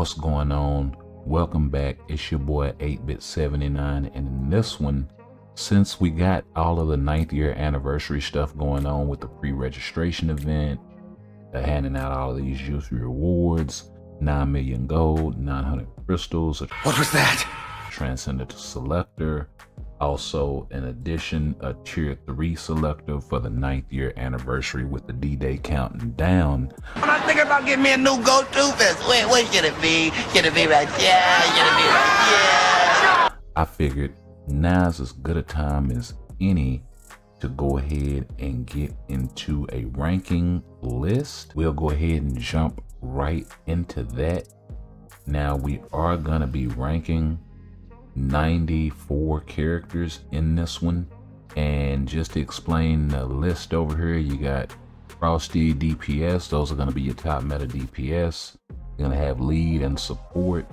What's going on? Welcome back. It's your boy 8bit79, and in this one, since we got all of the 9th year anniversary stuff going on with the pre-registration event, handing out all of these youth rewards, 9 million gold, 900 crystals. What was that? Transcendent selector. Also, in addition, a tier 3 selector for the 9th year anniversary with the D-Day counting down. When I think about getting me a new go-to vest, where should it be? Should it be right there? Should it be right here? I figured now's as good a time as any to go ahead and get into a ranking list. We'll go ahead and jump right into that. Now we are gonna be ranking 94 characters in this one, and just to explain the list over here, you got Frosty DPS. Those are going to be your top meta DPS. You're going to have lead and support,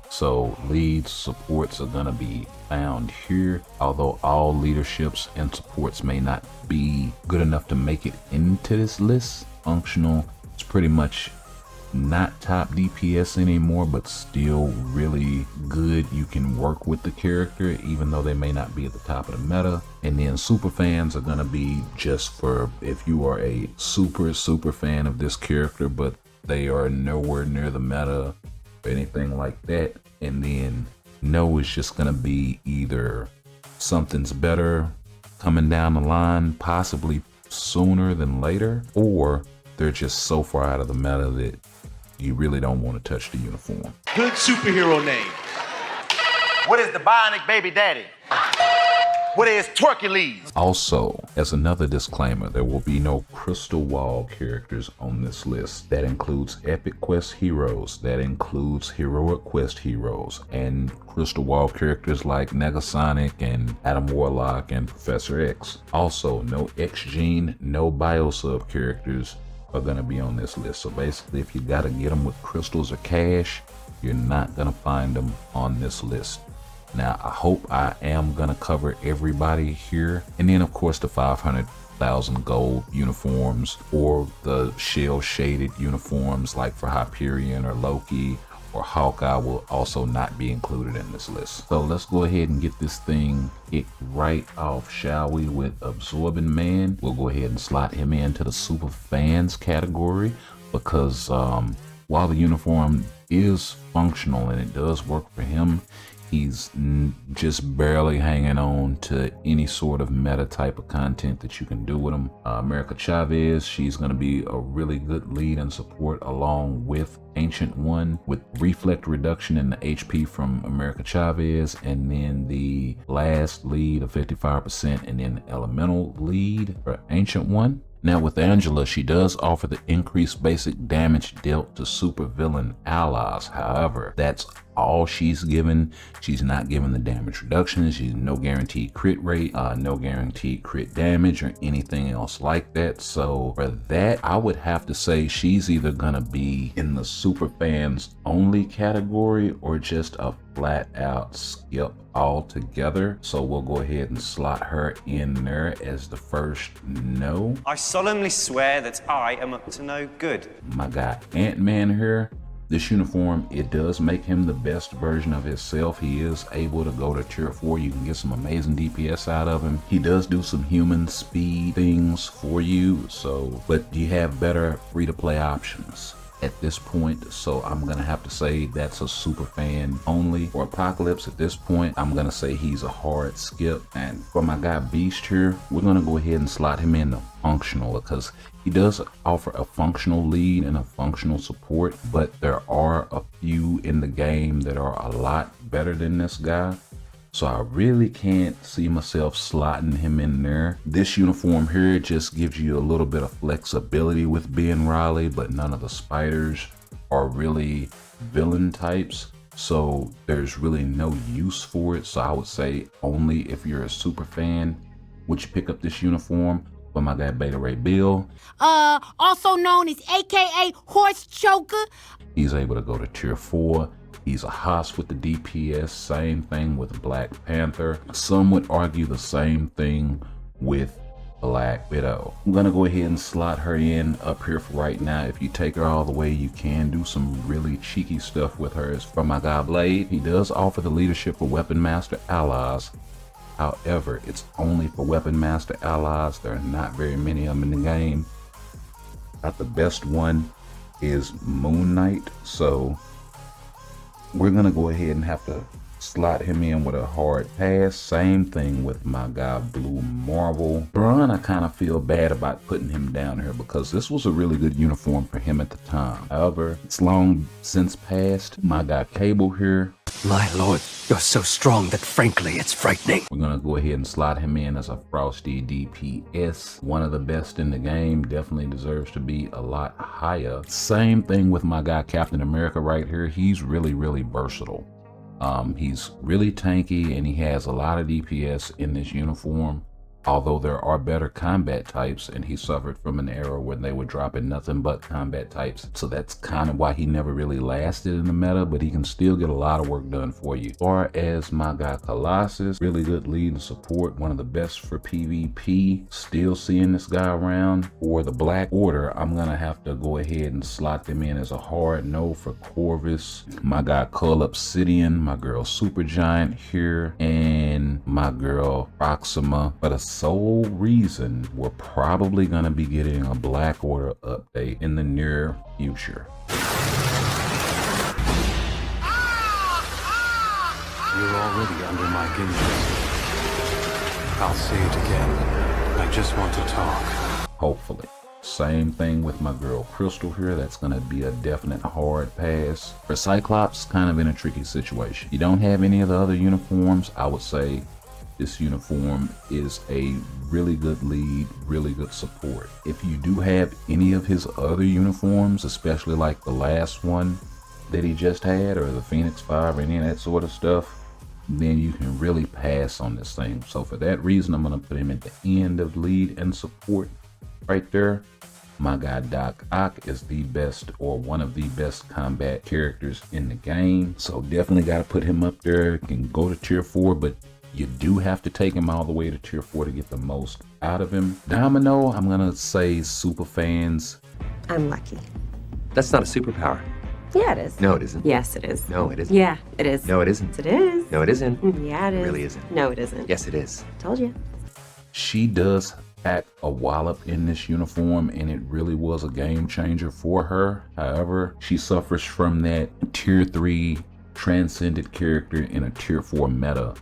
so lead supports are going to be found here, although all leaderships and supports may not be good enough to make it into this list. Functional, it's pretty much not top DPS anymore, but still really good. You can work with the character even though they may not be at the top of the meta. And then super fans are going to be just for if you are a super fan of this character but they are nowhere near the meta or anything like that. And then no is just going to be either something's better coming down the line, possibly sooner than later, or they're just so far out of the meta that you really don't want to touch the uniform. Good superhero name. What is the Bionic Baby Daddy? What is Twerkules? Also, as another disclaimer, there will be no Crystal Wall characters on this list. That includes Epic Quest heroes, that includes Heroic Quest heroes, and Crystal Wall characters like Negasonic and Adam Warlock and Professor X. Also, no X-Gene, no Biosub characters are going to be on this list. So basically, if you got to get them with crystals or cash, you're not going to find them on this list. Now, I hope I am going to cover everybody here. And then, of course, the 500,000 gold uniforms or the shell shaded uniforms like for Hyperion or Loki or Hawkeye will also not be included in this list. So let's go ahead and get this thing kicked right off, shall we, with Absorbing Man. We'll go ahead and slot him into the super fans category because while the uniform is functional and it does work for him, he's just barely hanging on to any sort of meta type of content that you can do with him. America Chavez, she's going to be a really good lead and support along with Ancient One, with reflect reduction in the HP from America Chavez, and then the last lead of 55%, and then elemental lead for Ancient One. Now with Angela, she does offer the increased basic damage dealt to supervillain allies. However, that's all she's given. She's not given the damage reduction. She's no guaranteed crit rate, no guaranteed crit damage or anything else like that. So for that, I would have to say she's either gonna be in the super fans only category or just a flat out skip altogether. So we'll go ahead and slot her in there as the first no. I solemnly swear that I am up to no good. My guy Ant-Man here. This uniform, it does make him the best version of himself. He is able to go to tier 4. You can get some amazing DPS out of him. He does do some human speed things for you, so, but you have better free-to-play options at this point. So I'm gonna have to say that's a super fan only. For Apocalypse at this point, I'm gonna say he's a hard skip. And for my guy Beast here, we're gonna go ahead and slot him in the functional because he does offer a functional lead and a functional support, but there are a few in the game that are a lot better than this guy. So I really can't see myself slotting him in there. This uniform here just gives you a little bit of flexibility with Ben Riley, but none of the spiders are really villain types. So there's really no use for it. So I would say only if you're a super fan would you pick up this uniform. But my guy Beta Ray Bill, also known as AKA Horse Choker, he's able to go to tier 4. He's a Haas with the DPS, same thing with Black Panther. Some would argue the same thing with Black Widow. I'm gonna go ahead and slot her in up here for right now. If you take her all the way, you can do some really cheeky stuff with her. It's from my guy Blade. He does offer the leadership for Weapon Master allies. However, it's only for Weapon Master allies. There are not very many of them in the game. About the best one is Moon Knight, so we're gonna go ahead and have to slot him in with a hard pass. Same thing with my guy Blue Marvel. Braun, I kind of feel bad about putting him down here because this was a really good uniform for him at the time. However, it's long since passed. My guy Cable here. My lord, you're so strong that frankly it's frightening. We're gonna go ahead and slot him in as a Frosty DPS. One of the best in the game, definitely deserves to be a lot higher. Same thing with my guy Captain America right here. He's really versatile. He's really tanky and he has a lot of DPS in this uniform. Although there are better combat types, and he suffered from an era when they were dropping nothing but combat types. So that's kind of why he never really lasted in the meta, but he can still get a lot of work done for you. As far as my guy Colossus, really good lead and support, one of the best for PvP. Still seeing this guy around. For the Black Order, I'm gonna have to go ahead and slot them in as a hard no for Corvus. My guy Cull Obsidian, my girl Supergiant here, and my girl Proxima. But a sole reason we're probably going to be getting a Black Order update in the near future. You're already under my gauges. I'll say it again. I just want to talk. Hopefully. Same thing with my girl Crystal here. That's going to be a definite hard pass. For Cyclops, kind of in a tricky situation. You don't have any of the other uniforms, I would say this uniform is a really good lead, really good support. If you do have any of his other uniforms, especially like the last one that he just had, or the Phoenix 5 or any of that sort of stuff, then you can really pass on this thing. So for that reason, I'm gonna put him at the end of lead and support right there. My guy Doc Ock is the best, or one of the best combat characters in the game. So definitely gotta put him up there. Can go to tier 4, but you do have to take him all the way to tier 4 to get the most out of him. Domino, I'm gonna say super fans. I'm lucky. That's not a superpower. Yeah, it is. No, it isn't. Yes, it is. No, it isn't. Yeah, it is. No, it isn't. It is. No, it isn't. Yeah, it is. It really isn't. No, it isn't. Yes, it is. Told you. She does pack a wallop in this uniform, and it really was a game changer for her. However, she suffers from that tier 3 transcended character in a tier 4 meta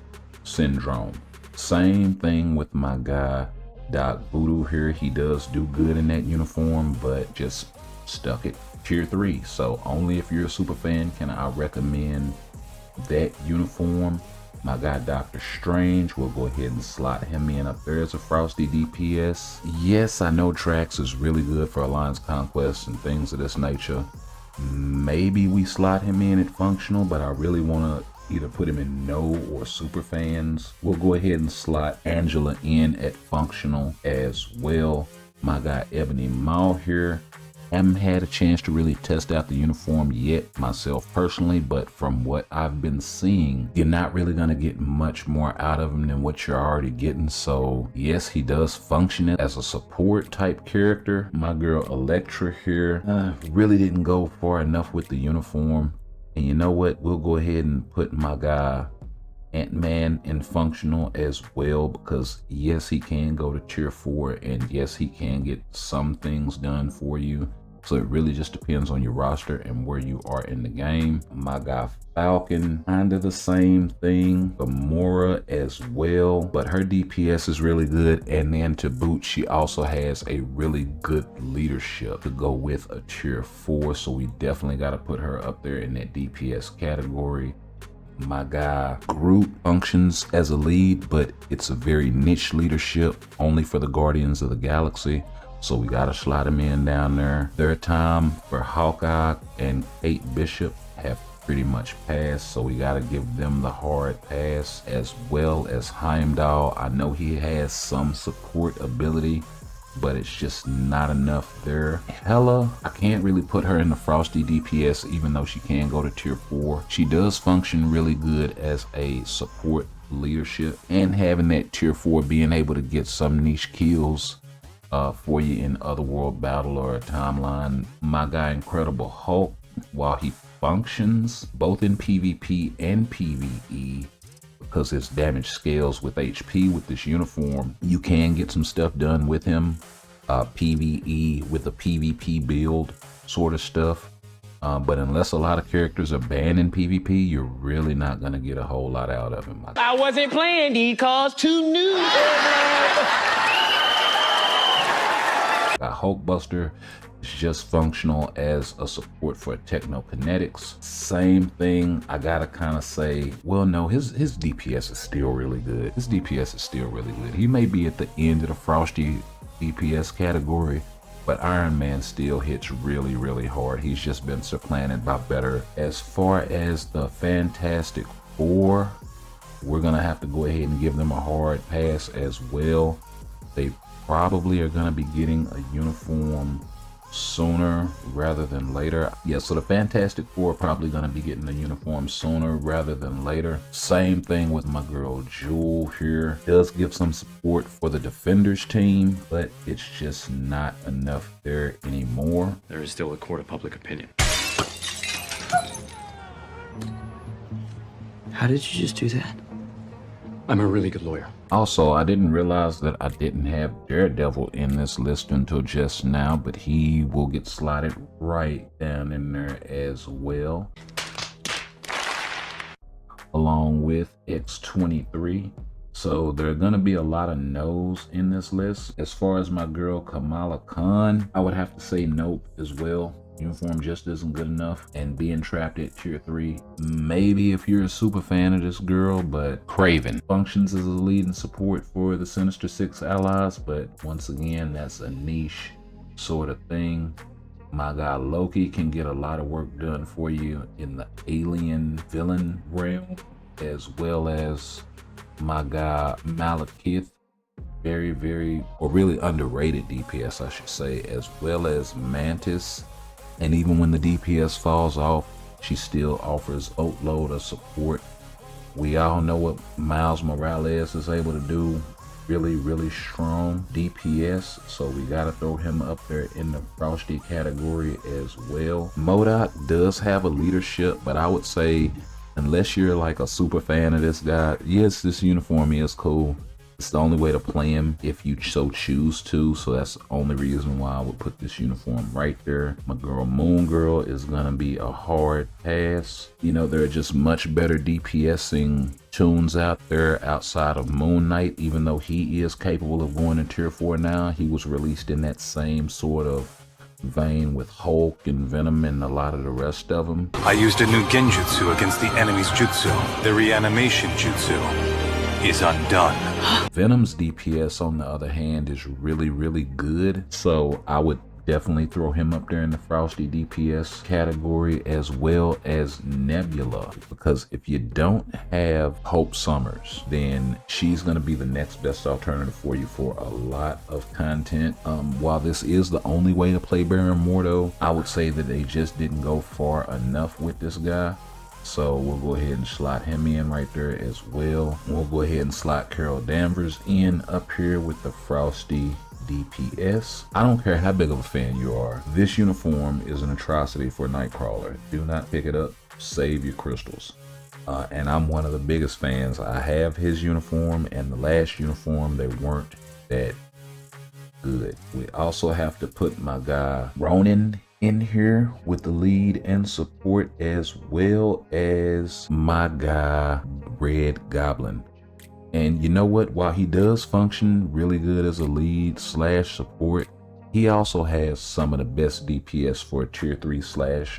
syndrome. Same thing with my guy Doc Voodoo here. He does do good in that uniform, but just stuck at tier 3. So only if you're a super fan can I recommend that uniform. My guy Doctor Strange, we'll go ahead and slot him in up there as a Frosty DPS. Yes, I know Drax is really good for Alliance Conquest and things of this nature. Maybe we slot him in at functional, but I really want to either put him in no or super fans. We'll go ahead and slot Angela in at functional as well. My guy Ebony Maw here. Haven't had a chance to really test out the uniform yet myself personally, but from what I've been seeing, you're not really going to get much more out of him than what you're already getting. So yes, he does function as a support type character. My girl Elektra here really didn't go far enough with the uniform. And you know what? We'll go ahead and put my guy Ant-Man in functional as well, because yes, he can go to tier 4, and yes, he can get some things done for you. So it really just depends on your roster and where you are in the game. My guy Falcon, kind of the same thing. Gamora as well, but her DPS is really good, and then to boot, she also has a really good leadership to go with a tier 4. So we definitely got to put her up there in that DPS category. My guy Groot functions as a lead, but it's a very niche leadership, only for the Guardians of the Galaxy. So we gotta slide him in down there. Third time for Hawkeye and Kate Bishop have pretty much passed, so we gotta give them the hard pass, as well as Heimdall. I know he has some support ability, but it's just not enough there. Hela, I can't really put her in the Frosty DPS, even though she can go to tier 4. She does function really good as a support leadership, and having that tier 4 being able to get some niche kills for you in Otherworld battle or a timeline. My guy Incredible Hulk, while he functions both in PvP and PvE, because his damage scales with HP with this uniform, you can get some stuff done with him. PvE with a PvP build sort of stuff. But unless a lot of characters are banned in PvP, you're really not going to get a whole lot out of him. I wasn't playing these cards too new. Hulkbuster is just functional as a support for Technokinetics. Same thing, I gotta kind of say, well, no, his DPS is still really good. His DPS is still really good. He may be at the end of the Frosty DPS category, but Iron Man still hits really, really hard. He's just been supplanted by better. As far as the Fantastic Four, we're gonna have to go ahead and give them a hard pass as well. They probably are gonna be getting a uniform sooner rather than later. Yeah, so the Fantastic Four are probably gonna be getting a uniform sooner rather than later. Same thing with my girl Jewel here. Does give some support for the Defenders team, but it's just not enough there anymore. There is still a court of public opinion. How did you just do that? I'm a really good lawyer. Also, I didn't realize that I didn't have Daredevil in this list until just now, but he will get slotted right down in there as well, along with X-23. So there are going to be a lot of no's in this list. As far as my girl Kamala Khan, I would have to say nope as well. Uniform just isn't good enough, and being trapped at tier 3. Maybe if you're a super fan of this girl, but Kraven functions as a lead and support for the Sinister Six allies, but once again, that's a niche sort of thing. My guy Loki can get a lot of work done for you in the alien villain realm, as well as my guy Malekith, very, or really underrated DPS, I should say, as well as Mantis. And even when the DPS falls off, she still offers boatload of support. We all know what Miles Morales is able to do. Really strong DPS. So we got to throw him up there in the Frosty category as well. MODOK does have a leadership, but I would say unless you're like a super fan of this guy, yes, this uniform is cool. It's the only way to play him if you so choose to, so that's the only reason why I would put this uniform right there. My girl Moon Girl is gonna be a hard pass. You know, there are just much better DPSing tunes out there outside of Moon Knight. Even though he is capable of going to tier 4 now, he was released in that same sort of vein with Hulk and Venom and a lot of the rest of them. I used a new genjutsu against the enemy's jutsu. The reanimation jutsu is undone. Venom's DPS, on the other hand, is really good. So I would definitely throw him up there in the Frosty DPS category, as well as Nebula, because if you don't have Hope Summers, then she's going to be the next best alternative for you for a lot of content. While this is the only way to play Baron Mordo, I would say that they just didn't go far enough with this guy. So we'll go ahead and slot him in right there as well. We'll go ahead and slot Carol Danvers in up here with the Frosty DPS. I don't care how big of a fan you are. This uniform is an atrocity for Nightcrawler. Do not pick it up. Save your crystals. And I'm one of the biggest fans. I have his uniform, and the last uniform, they weren't that good. We also have to put my guy Ronin in here with the lead and support, as well as my guy Red Goblin. And you know what, while he does function really good as a lead / support, he also has some of the best DPS for a tier 3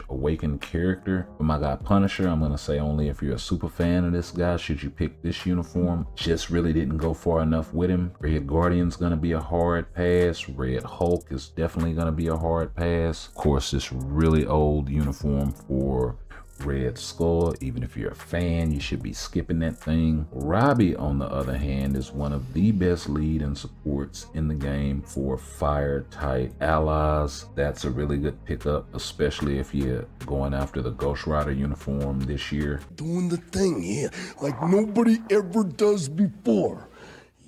/ awakened character. For my guy Punisher, I'm gonna say only if you're a super fan of this guy should you pick this uniform. Just really didn't go far enough with him. Red Guardian's gonna be a hard pass. Red Hulk is definitely gonna be a hard pass. Of course, this really old uniform for Red Skull. Even if you're a fan, you should be skipping that thing. Robbie, on the other hand, is one of the best lead and supports in the game for fire type allies. That's a really good pickup, especially if you're going after the Ghost Rider uniform this year. Doing the thing here like nobody ever does before.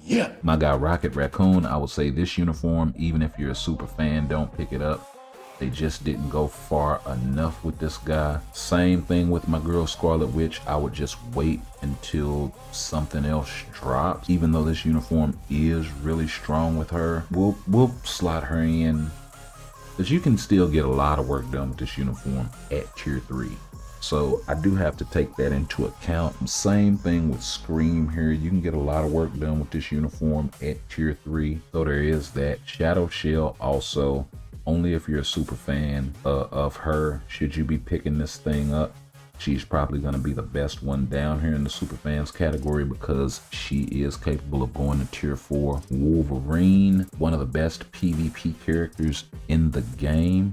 Yeah. My guy Rocket Raccoon, I would say this uniform, even if you're a super fan, don't pick it up. They just didn't go far enough with this guy. Same thing with my girl Scarlet Witch. I would just wait until something else drops. Even though this uniform is really strong with her, we'll slot her in, because you can still get a lot of work done with this uniform at tier 3. So I do have to take that into account. Same thing with Scream here. You can get a lot of work done with this uniform at tier 3. So there is that. Shadow Shell also, only if you're a super fan of her should you be picking this thing up. She's probably going to be the best one down here in the super fans category because she is capable of going to tier 4. Wolverine, one of the best PvP characters in the game.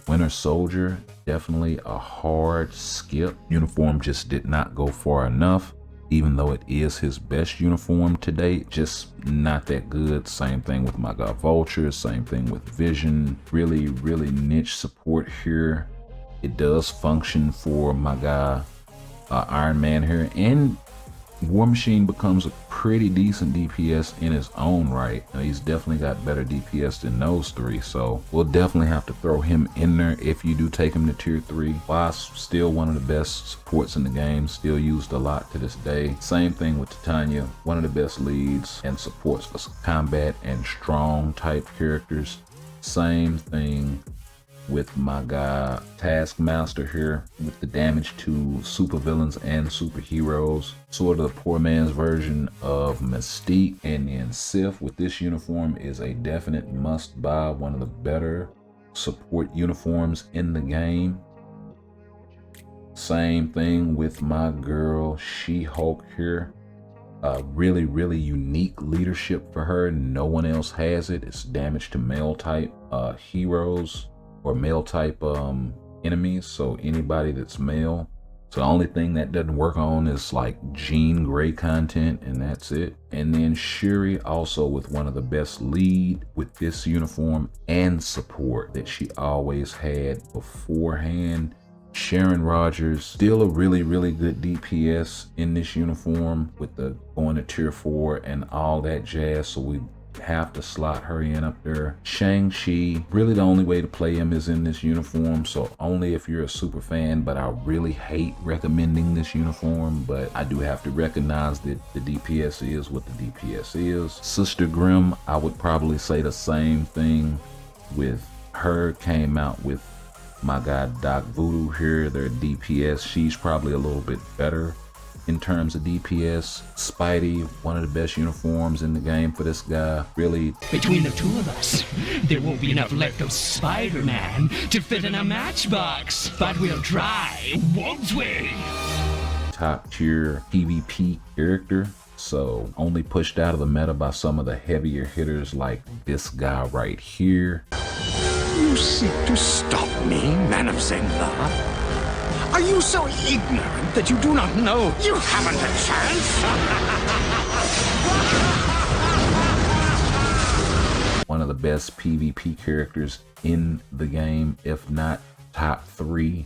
Winter Soldier, definitely a hard skip. Uniform just did not go far enough. Even though it is his best uniform to date, just not that good. Same thing with my guy Vulture, same thing with Vision. Really niche support here. It does function for my guy Iron Man here, and War Machine becomes a pretty decent DPS in his own right. Now, he's definitely got better DPS than those three, so we'll definitely have to throw him in there if you do take him to tier 3. Wasp, still one of the best supports in the game, still used a lot to this day. Same thing with Titania, one of the best leads and supports for combat and strong type characters. Same thing with my guy Taskmaster here, with the damage to supervillains and superheroes. Sort of the poor man's version of Mystique. And then Sif with this uniform is a definite must buy, one of the better support uniforms in the game. Same thing with my girl She-Hulk here. Really unique leadership for her. No one else has it. It's damage to male type heroes or male type enemies, so anybody that's male. So the only thing that doesn't work on is like Jean Grey content, and that's it. And then Shuri, also with one of the best lead with this uniform and support that she always had beforehand. Sharon Rogers, still a really good DPS in this uniform with the going to tier 4 and all that jazz, so we have to slot her in up there. Shang-Chi, really the only way to play him is in this uniform, so only if you're a super fan, but I really hate recommending this uniform, but I do have to recognize that the DPS is what the DPS is. Sister Grimm, I would probably say the same thing with her. Came out with my guy Doc Voodoo here, their DPS. She's probably a little bit better in terms of DPS. Spidey, one of the best uniforms in the game for this guy. Really, between the two of us, there won't be enough left of Spider-Man to fit in a matchbox, but we'll try, won't we? Top tier PvP character, so only pushed out of the meta by some of the heavier hitters like this guy right here. You seek to stop me, Man of Zenglar? Are you so ignorant that you do not know you haven't a chance? One of the best PvP characters in the game, if not top 3.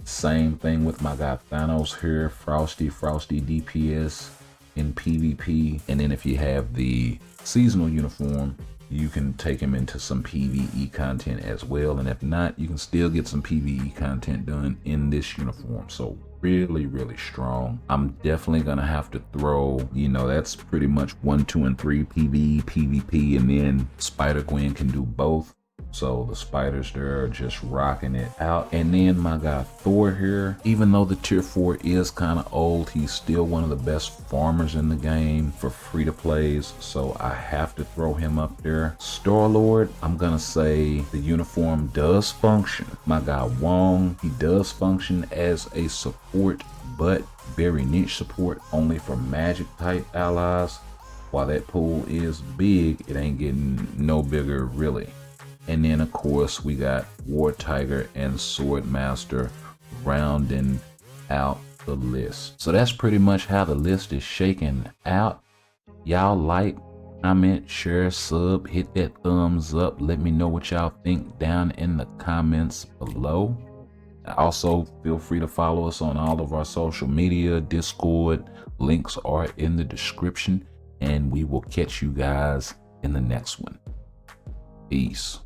Same thing with my guy Thanos here, Frosty DPS in PvP. And then if you have the seasonal uniform, you can take him into some PvE content as well, and if not, you can still get some PvE content done in this uniform. So really strong. I'm definitely gonna have to throw, that's pretty much 1, 2, and 3 PvE, PvP, and then Spider-Gwen can do both. So the spiders there are just rocking it out. And then my guy Thor here, even though the tier 4 is kind of old, he's still one of the best farmers in the game for free to plays, so I have to throw him up there. Star-Lord, I'm gonna say the uniform does function. My guy Wong, he does function as a support, but very niche support, only for magic type allies. While that pool is big, it ain't getting no bigger really. And then of course we got War Tiger and Swordmaster rounding out the list. So that's pretty much how the list is shaking out. Y'all like, comment, share, sub, hit that thumbs up. Let me know what y'all think down in the comments below. Also, feel free to follow us on all of our social media, Discord. Links are in the description, and we will catch you guys in the next one. Peace.